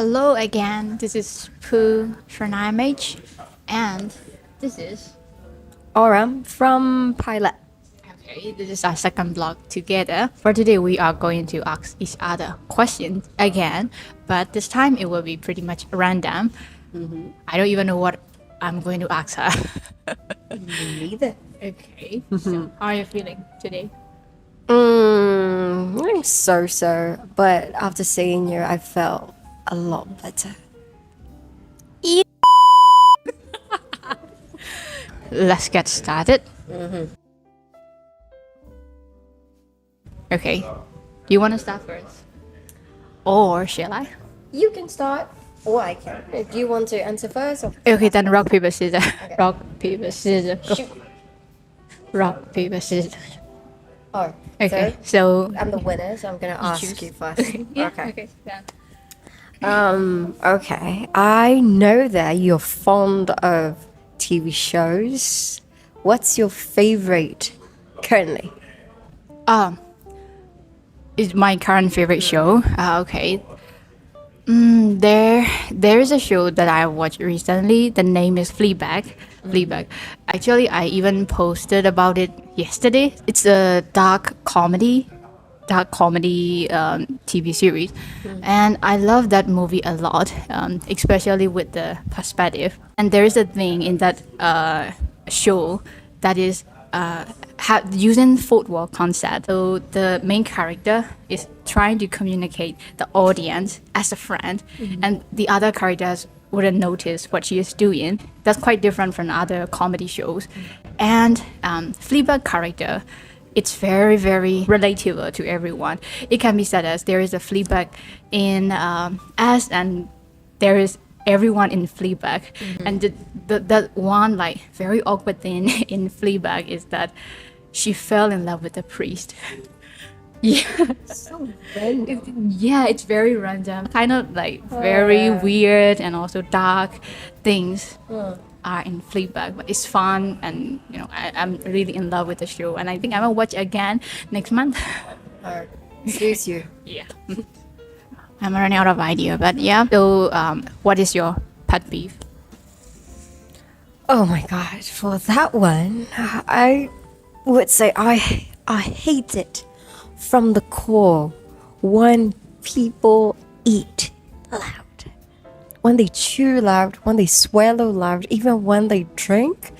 Hello again. This is Pooh Shernimage, and this is Aurum from Pilot. okay. This is our second blog together. For today, we are going to ask each other questions again, but this time it will be pretty much random. I don't even know what I'm going to ask her. Me neither. Okay. So, how are you feeling today? I'm so, but after seeing you, I felt a lot better. Let's get started. Okay. Do you want to start first, or shall I? You can start, or I can. Do you want to answer first? Or Okay, then rock paper scissors. Rock paper scissors. Go. shoot? Rock paper scissors. Oh, Okay, so so I'm the winner, so I'm gonna ask choose. you first. yeah. Okay. Done. Okay. I know that you're fond of TV shows. What's your favorite currently? Is my current favorite show. Okay. There is a show that I watched recently. The name is Fleabag. Fleabag. Actually, I even posted about it yesterday. It's a dark comedy TV series, and I love that movie a lot, especially with the perspective. And there is a thing in that show that is using football concept. So the main character is trying to communicate the audience as a friend, and the other characters wouldn't notice what she is doing. That's quite different from other comedy shows. And Fleabag character, it's very, very relatable to everyone. It can be said as there is a Fleabag in us, and there is everyone in Fleabag. And the one like very awkward thing in Fleabag is that she fell in love with the priest. Yeah. So random. Yeah, it's very random. Kind of like very weird and also dark things are in Fleabag, but it's fun, and I'm really in love with the show, and I think I'm gonna watch it again next month. Excuse you. Yeah. I'm running out of idea, but yeah. So, what is your pet peeve? Oh my god, for that one, I would say I hate it from the core when people eat loud. When they chew loud, when they swallow loud, even when they drink,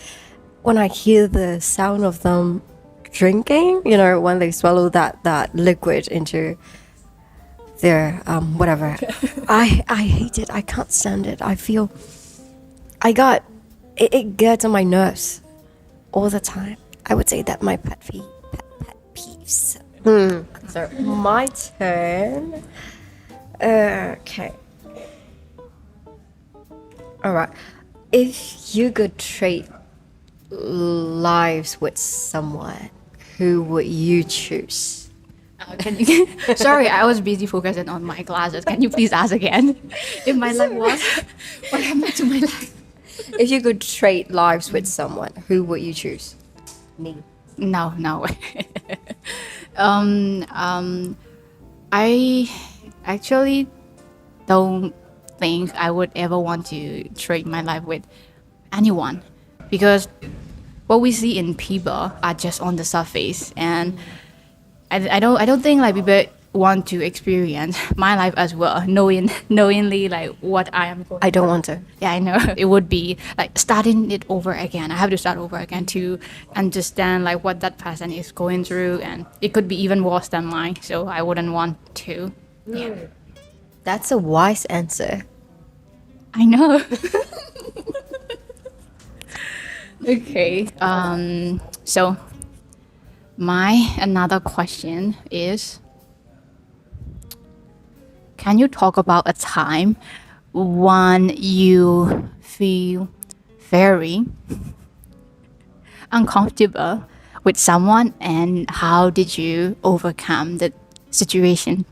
when I hear the sound of them drinking, when they swallow that liquid into their whatever. I hate it. I can't stand it. I feel it gets on my nerves all the time. I would say that my pet peeves. So my turn. Okay. All right. If you could trade lives with someone, who would you choose? Sorry, I was busy focusing on my glasses. Can you please ask again? If my life was, what happened to my life? If you could trade lives with someone, who would you choose? Me. No. I actually don't think I would ever want to trade my life with anyone, because what we see in people are just on the surface, and I don't think like people want to experience my life as well, knowingly like what I am going. I don't want to. Yeah, I know. It would be like starting it over again. I have to start over again to understand like what that person is going through, and it could be even worse than mine. So I wouldn't want to. Yeah, That's a wise answer. I know. Okay. So my another question is, can you talk about a time when you feel very uncomfortable with someone, and how did you overcome the situation?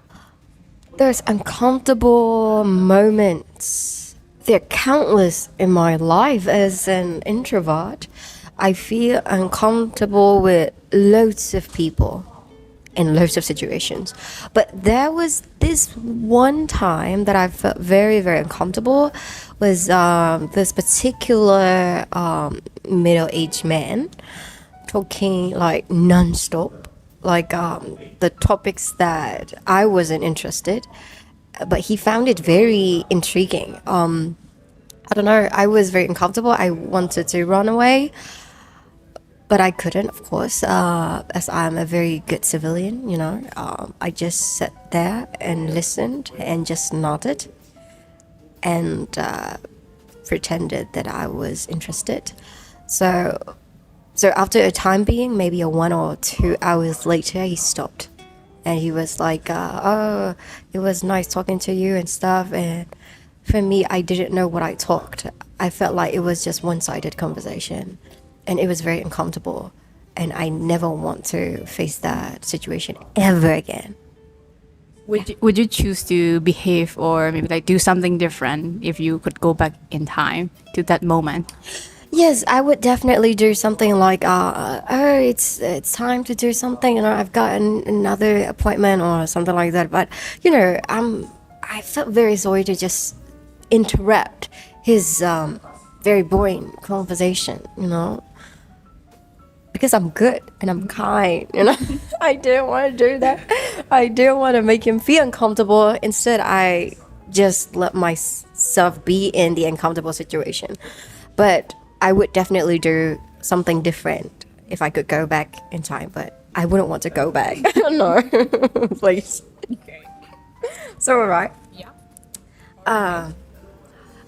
There's uncomfortable moments. There are countless in my life as an introvert. I feel uncomfortable with loads of people. in loads of situations. But there was this one time that I felt very, very uncomfortable was this particular middle-aged man talking like non-stop, like the topics that I wasn't interested, but he found it very intriguing. I don't know, I was very uncomfortable. I wanted to run away, but I couldn't, of course, as I'm a very good civilian, you know. I just sat there and listened and just nodded and pretended that I was interested. So, so after a time being, maybe a 1 or 2 hours later, he stopped. And he was like, oh, it was nice talking to you and stuff. And for me, I didn't know what I talked. I felt like it was just one-sided conversation. And it was very uncomfortable. And I never want to face that situation ever again. Would you choose to behave or maybe like do something different if you could go back in time to that moment? Yes, I would definitely do something like, oh, it's time to do something, you know, I've got another appointment or something like that. But you know, I felt very sorry to just interrupt his very boring conversation, you know, because I'm good and I'm kind, you know. I didn't want to do that. I didn't want to make him feel uncomfortable. Instead, I just let myself be in the uncomfortable situation. But I would definitely do something different if I could go back in time, but I wouldn't want to go back. No, please. Okay. So, all right. Yeah.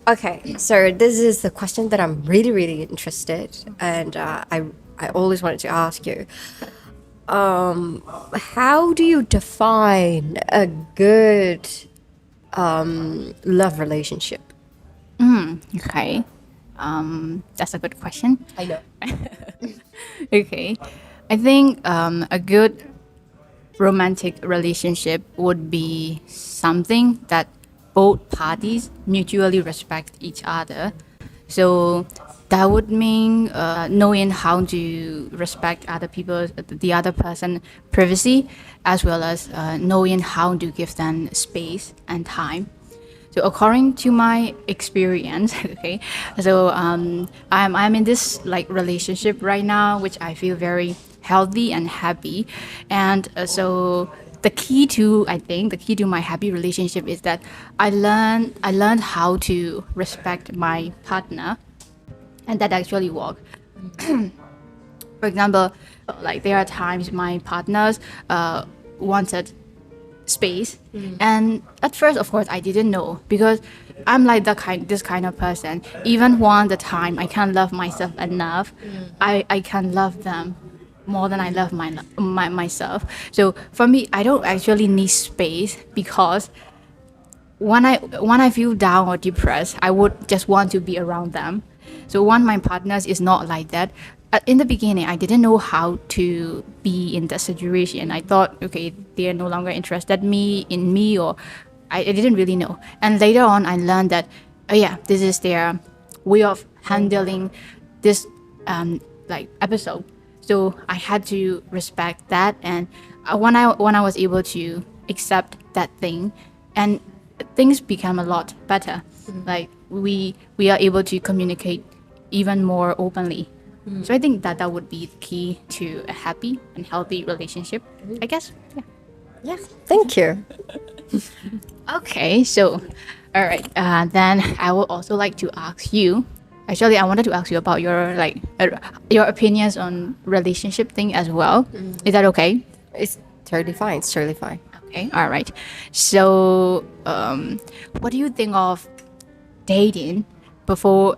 Okay, so this is the question that I'm really, really interested, and I always wanted to ask you. How do you define a good love relationship? Okay. That's a good question. I know. Okay. I think a good romantic relationship would be something that both parties mutually respect each other. So that would mean knowing how to respect the other person privacy, as well as knowing how to give them space and time. So according to my experience, okay, so I'm in this like relationship right now, which I feel very healthy and happy, and so the key to my happy relationship is that I learned how to respect my partner, and that actually worked. For example, like there are times my partners wanted space, and at first of course I didn't know, because I'm like this kind of person. Even one the time I can't love myself enough, I can love them more than I love myself. So for me, I don't actually need space, because when I feel down or depressed, I would just want to be around them. So one my partners is not like that. In the beginning, I didn't know how to be in that situation. I thought, okay, they are no longer interested in me, or I didn't really know. And later on, I learned that, oh yeah, this is their way of handling this like episode. So I had to respect that, and when I was able to accept that thing, and things become a lot better. Like we are able to communicate even more openly. So I think that would be the key to a happy and healthy relationship, I guess. Yeah. Yeah, thank you. Okay, so all right, then I would also like to ask you. Actually, I wanted to ask you about your opinions on relationship thing as well. Is that okay? It's totally fine. It's totally fine. Okay, all right. So, what do you think of dating before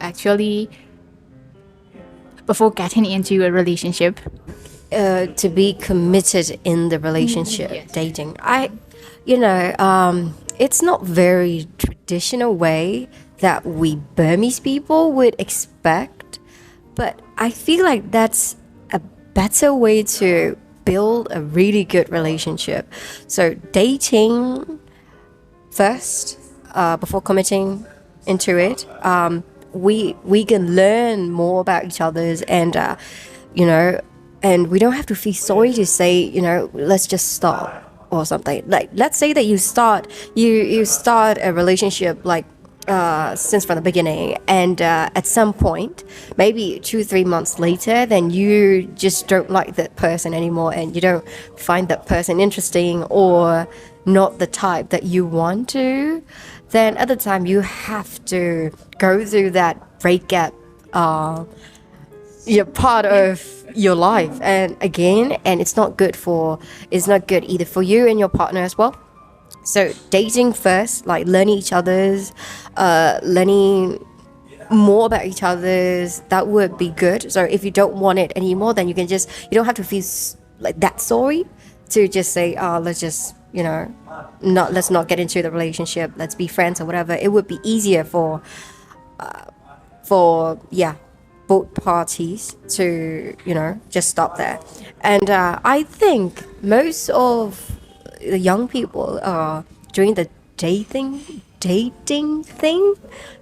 getting into a relationship? To be committed in the relationship, Yes. dating. It's not very traditional way that we Burmese people would expect, but I feel like that's a better way to build a really good relationship. So dating first, before committing into it, we can learn more about each other's, and and we don't have to feel sorry to say, let's just stop or something. Like, let's say that you start a relationship like since from the beginning, and at some point, maybe 2 3 months later, then you just don't like that person anymore, and you don't find that person interesting or not the type that you want to. Then at the time, you have to go through that breakup. You're part of your life, and again, and it's not good either for you and your partner as well. So dating first, like learning each other's, learning more about each other's, that would be good. So if you don't want it anymore, then you don't have to feel like that sorry to just say, oh, let's just, let's not get into the relationship, let's be friends or whatever. It would be easier for both parties to, just stop there. And I think most of the young people are doing the dating thing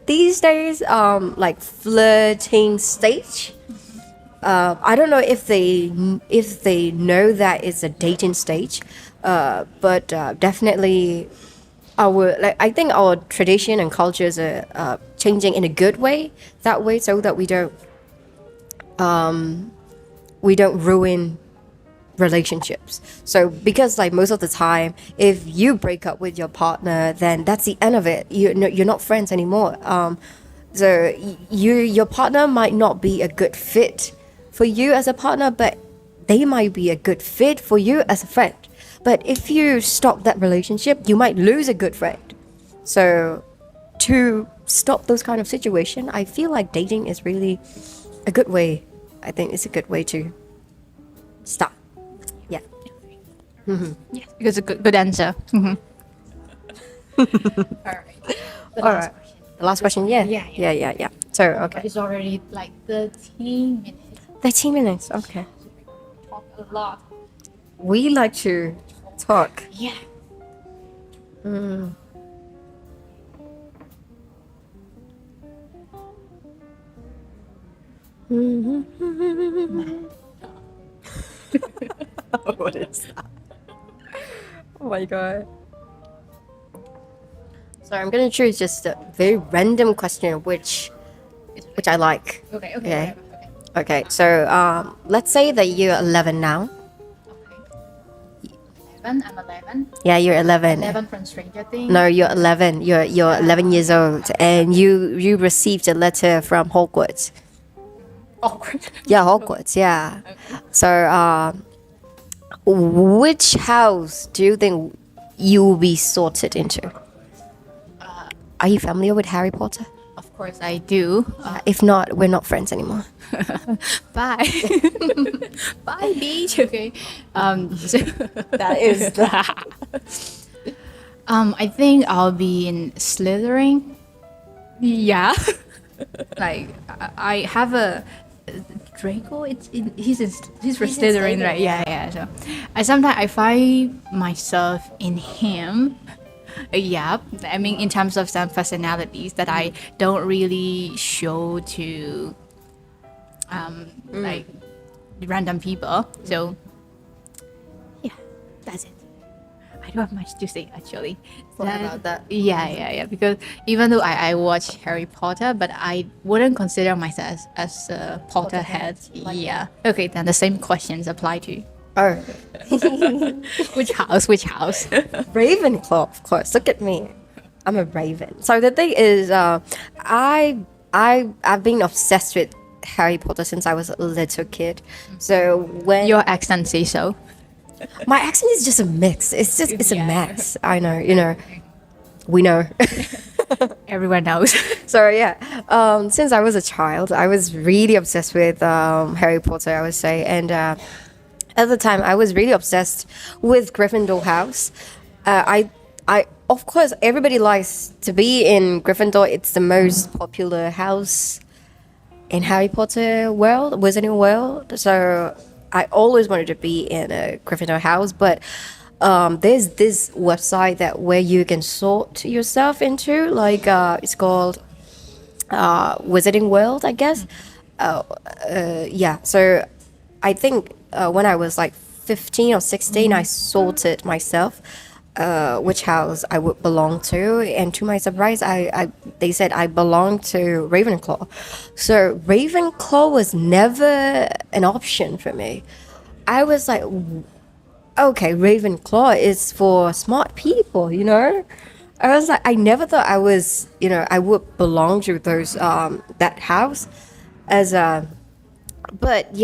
these days, like flirting stage. I don't know if they know that it's a dating stage, but definitely I think our tradition and cultures are changing in a good way, that way, so that we don't ruin relationships. So because like most of the time, if you break up with your partner, then that's the end of it. You're not friends anymore. So your partner might not be a good fit for you as a partner, but they might be a good fit for you as a friend. But if you stop that relationship, you might lose a good friend. So to stop those kind of situation, I feel like dating is really a good way. I think it's a good way to start. Yeah. Yes, because a good answer. All right. All right. The last question. Yeah. Yeah. So okay. It's already like 13 minutes. 13 minutes. Okay. Talk a lot. We like to talk. Yeah. What is that? Oh my god. So I'm gonna choose just a very random question, which I like. Okay. Okay. Okay. So let's say that you're 11 now. Okay. 11. I'm 11. Yeah, you're 11. 11 from Stranger Things. No, you're 11. You're 11 years old, and you received a letter from Hogwarts. Awkward. Yeah, Hogwarts. Yeah. So which house do you think you will be sorted into? Are you familiar with Harry Potter? Of course, I do. If not, we're not friends anymore. Bye. Bye, beach. Okay. So That is I think I'll be in Slytherin. Yeah. Like I have a Draco. He's for Slytherin, right? Yeah. So I find myself in him. Yeah, I mean, in terms of some personalities that I don't really show to like random people. So yeah, that's it. I don't have much to say actually. about that. Yeah. Because even though I watch Harry Potter, but I wouldn't consider myself as a Potterhead. Yeah. Okay, then the same questions apply to. Oh, Which house? Ravenclaw, of course. Look at me. I'm a raven. So the thing is, I've been obsessed with Harry Potter since I was a little kid. So when Your accent says so. my accent is just a mix. It's a mess. I know. We know. Everyone knows. So yeah, since I was a child, I was really obsessed with Harry Potter, I would say, and at the time I was really obsessed with Gryffindor house. I of course everybody likes to be in Gryffindor. It's the most popular house in Harry Potter world, Wizarding world. So I always wanted to be in a Gryffindor house, but there's this website where you can sort yourself into, like it's called Wizarding World, I guess. Yeah. So I think when I was like 15 or 16, I sorted myself which house I would belong to, and to my surprise, they said I belong to Ravenclaw. So Ravenclaw was never an option for me. I was like, okay, Ravenclaw is for smart people, you know? I was like, I never thought I was, I would belong to those, that house as a, but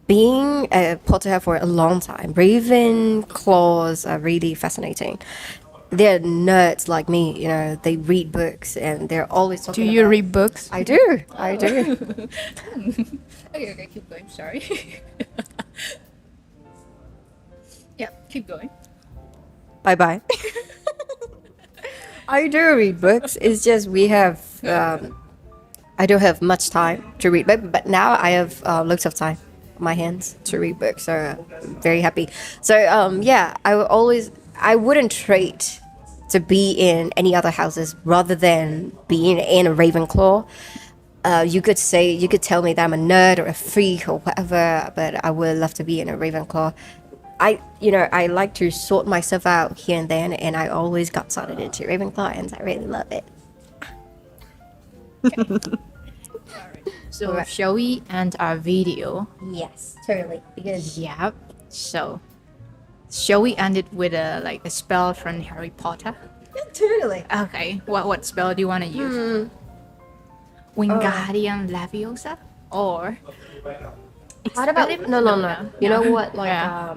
being a Potterhead for a long time, Ravenclaws are really fascinating. They're nerds like me, they read books and they're always Do talking you about. read books? I do, I do. Okay, keep going. Sorry. Yeah, keep going. Bye bye. I do read books. It's just we have. I don't have much time to read, but now I have lots of time on my hands to read books. So I'm very happy. So yeah, I wouldn't trade to be in any other houses rather than being in a Ravenclaw. You could tell me that I'm a nerd or a freak or whatever, but I would love to be in a Ravenclaw. I like to sort myself out here and then, and I always got sorted into Ravenclaw, and I really love it. So shall we end our video? Yes, totally. Because Yep. So shall we end it with a spell from Harry Potter? totally. Okay. What spell do you want to use? Wingardium Leviosa or How about no? You know what? Like Yeah.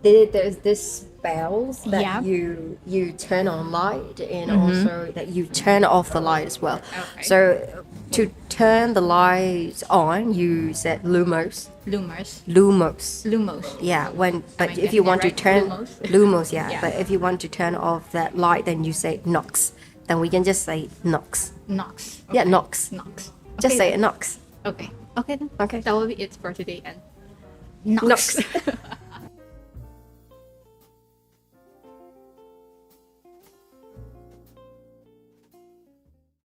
there's this spells that Yeah. you turn on light, and also that you turn off the light as well. Okay. So to turn the lights on, you said lumos. Lumos. Yeah. But I if you getting want that to right? turn Lumos? lumos, yeah. Yeah. But if you want to turn off that light, then you say nox. Then we can just say nox. Nox. Yeah, Okay. nox. Nox. Just Okay say then. it nox. Okay. Okay then. Okay. That will be it for today and Nox. Nox.